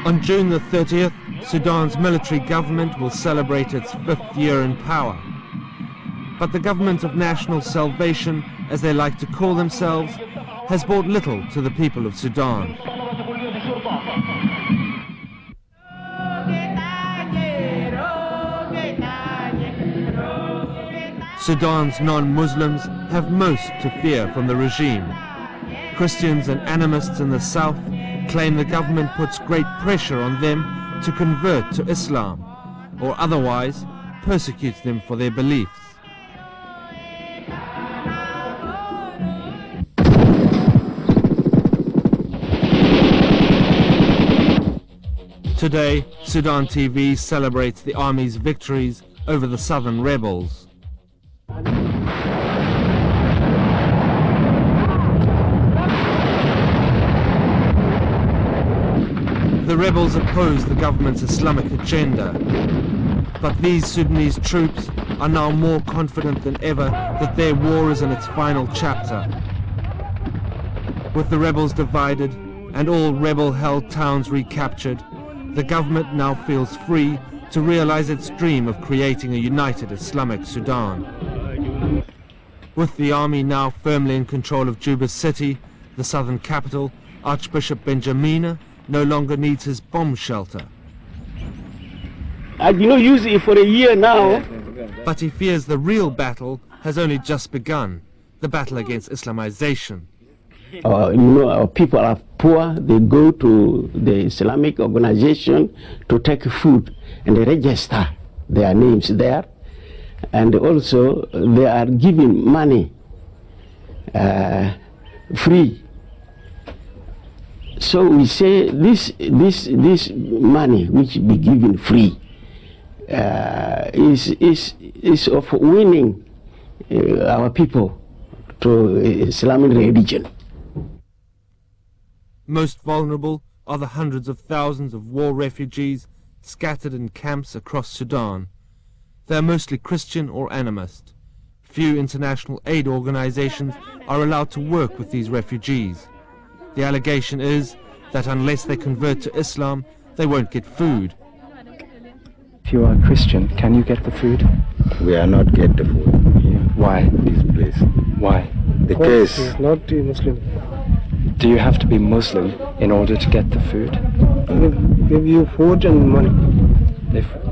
On June the 30th, Sudan's military government will celebrate its 5th year in power. But the government of national salvation, as they like to call themselves, has brought little to the people of Sudan. Sudan's non-Muslims have most to fear from the regime. Christians and animists in the south claim the government puts great pressure on them to convert to Islam, or otherwise persecutes them for their beliefs. Today, Sudan TV celebrates the army's victories over the southern rebels. The rebels oppose the government's Islamic agenda, but these Sudanese troops are now more confident than ever that their war is in its final chapter. With the rebels divided and all rebel-held towns recaptured, the government now feels free to realize its dream of creating a united Islamic Sudan. With the army now firmly in control of Juba City, the southern capital, Archbishop Benjamina no longer needs his bomb shelter. I did not use it for a year now. But he fears the real battle has only just begun, the battle against Islamization. Our people are poor. They go to the Islamic organization to take food and they register their names there. And also they are giving money free. So we say this money which be given free is of winning our people to Islamic religion. Most vulnerable are the hundreds of thousands of war refugees scattered in camps across Sudan. They are mostly Christian or animist. Few international aid organizations are allowed to work with these refugees. The allegation is that unless they convert to Islam, they won't get food. If you are a Christian, can you get the food? We are not get the food here. Why? This place. Why? The case is not Muslim. Do you have to be Muslim in order to get the food? They give you food and money.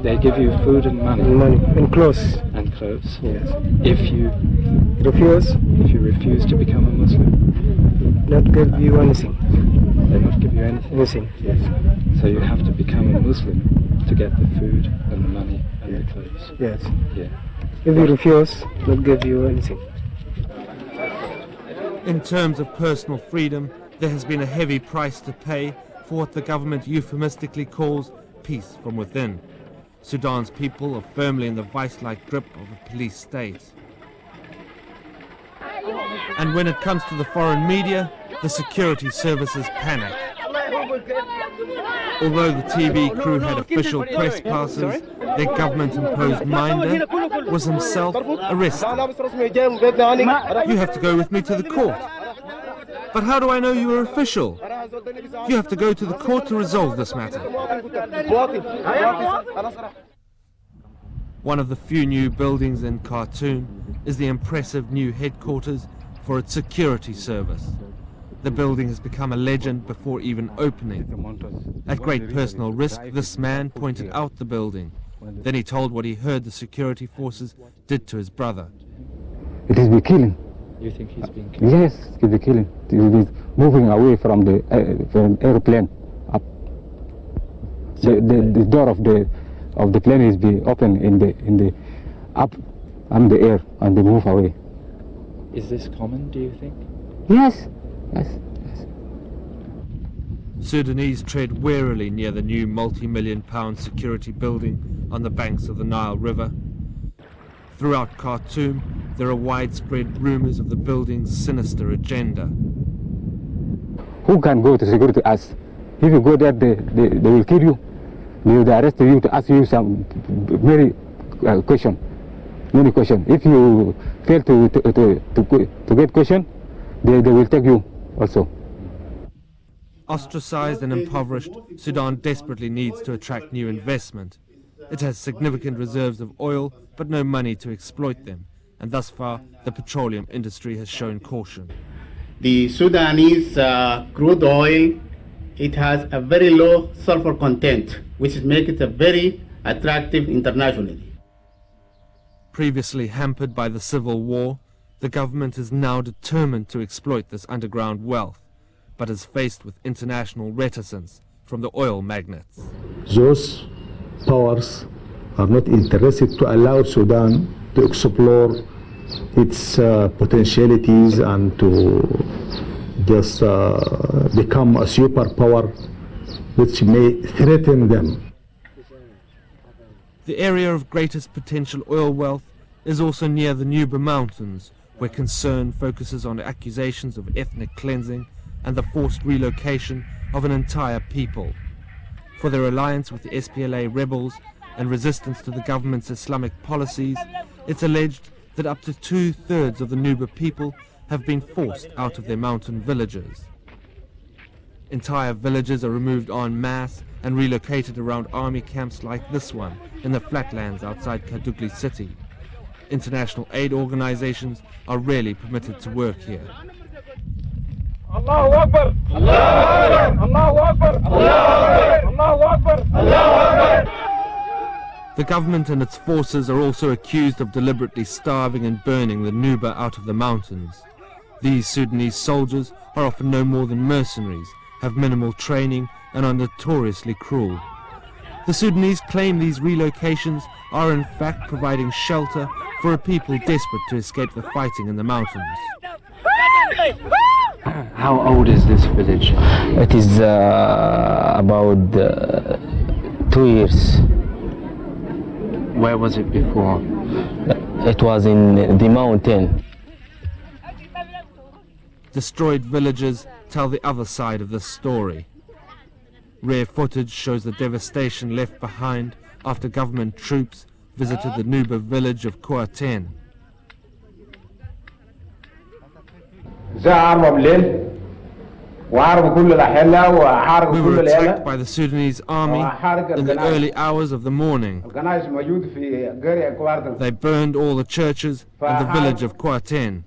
They give you food and money? And money and clothes. And clothes? Yes. If you refuse to become a Muslim? Not give you anything. They not give you anything? Anything, yes. So you have to become a Muslim to get the food and the money and the clothes? Yes. Yeah. If you refuse, not give you anything. In terms of personal freedom, there has been a heavy price to pay for what the government euphemistically calls peace from within. Sudan's people are firmly in the vice-like grip of a police state. And when it comes to the foreign media, the security services panic. Although the TV crew had official press passes, their government-imposed minder was himself arrested. You have to go with me to the court. But how do I know you are official? You have to go to the court to resolve this matter. One of the few new buildings in Khartoum is the impressive new headquarters for its security service. The building has become a legend before even opening. At great personal risk, this man pointed out the building. Then he told what he heard the security forces did to his brother. It is be killing. You think he's being killed? Yes, it is killing. It is moving away from the airplane up. The door of the plane is be open in the up and the air, and they move away. Is this common, do you think? Yes, yes, yes. Sudanese tread warily near the new multi-million-pound security building on the banks of the Nile River. Throughout Khartoum, there are widespread rumors of the building's sinister agenda. Who can go to security us? If you go there, they will kill you. They will arrest you to ask you some many questions. If you fail to get question, they will take you also. Ostracized and impoverished, Sudan desperately needs to attract new investment. It has significant reserves of oil, but no money to exploit them, and thus far the petroleum industry has shown caution. The Sudanese crude oil, it has a very low sulfur content, which makes it a very attractive internationally. Previously hampered by the civil war, the government is now determined to exploit this underground wealth, but is faced with international reticence from the oil magnates. Those powers are not interested to allow Sudan to explore its potentialities and to just become a superpower which may threaten them. The area of greatest potential oil wealth is also near the Nuba Mountains, where concern focuses on accusations of ethnic cleansing and the forced relocation of an entire people. For their alliance with the SPLA rebels and resistance to the government's Islamic policies, it's alleged that up to 2/3 of the Nuba people have been forced out of their mountain villages. Entire villages are removed en masse and relocated around army camps like this one in the flatlands outside Kadugli city. International aid organizations are rarely permitted to work here. Allahu Akbar! Allahu Akbar! Allahu Akbar! Allahu Akbar! The government and its forces are also accused of deliberately starving and burning the Nuba out of the mountains. These Sudanese soldiers are often no more than mercenaries, have minimal training and are notoriously cruel. The Sudanese claim these relocations are in fact providing shelter for a people desperate to escape the fighting in the mountains. How old is this village? It is about 2 years. Where was it before? It was in the mountain. Destroyed villages tell the other side of this story. Rare footage shows the devastation left behind after government troops visited the Nuba village of Koaten. We were attacked by the Sudanese army in the early hours of the morning. They burned all the churches and the village of Koaten.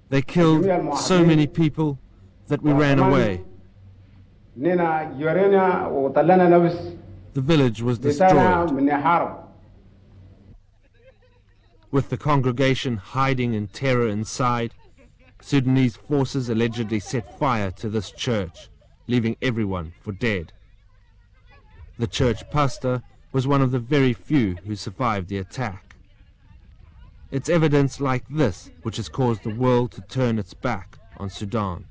They killed so many people that we ran away. The village was destroyed, with the congregation hiding in terror inside. Sudanese forces allegedly set fire to this church, leaving everyone for dead. The church pastor was one of the very few who survived the attack. It's evidence like this which has caused the world to turn its back on Sudan.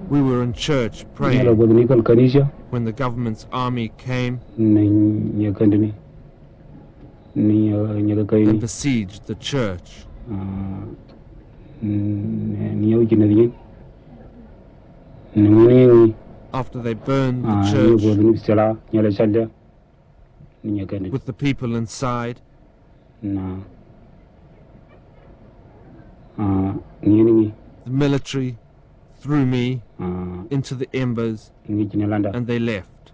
We were in church praying when the government's army came and besieged the church. After they burned the church with the people inside, the military threw me into the embers and they left.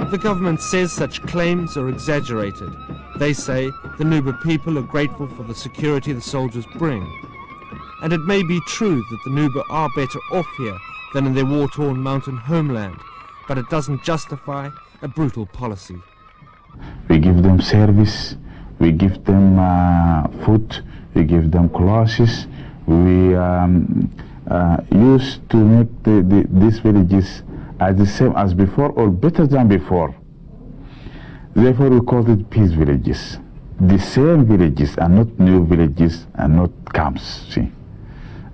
The government says such claims are exaggerated. They say the Nuba people are grateful for the security the soldiers bring. And it may be true that the Nuba are better off here than in their war-torn mountain homeland, but it doesn't justify a brutal policy. We give them service, we give them food, we give them clothes. We used to make these villages as the same as before or better than before. Therefore we call it peace villages. The same villages and not new villages and not camps, see.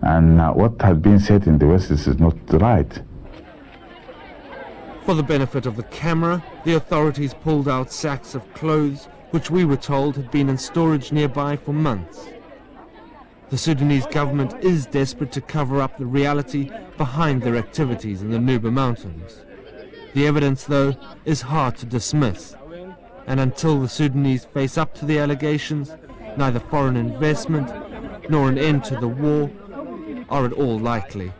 And what has been said in the West is not right. For the benefit of the camera, the authorities pulled out sacks of clothes which we were told had been in storage nearby for months. The Sudanese government is desperate to cover up the reality behind their activities in the Nuba Mountains. The evidence, though, is hard to dismiss, and until the Sudanese face up to the allegations, neither foreign investment nor an end to the war are at all likely.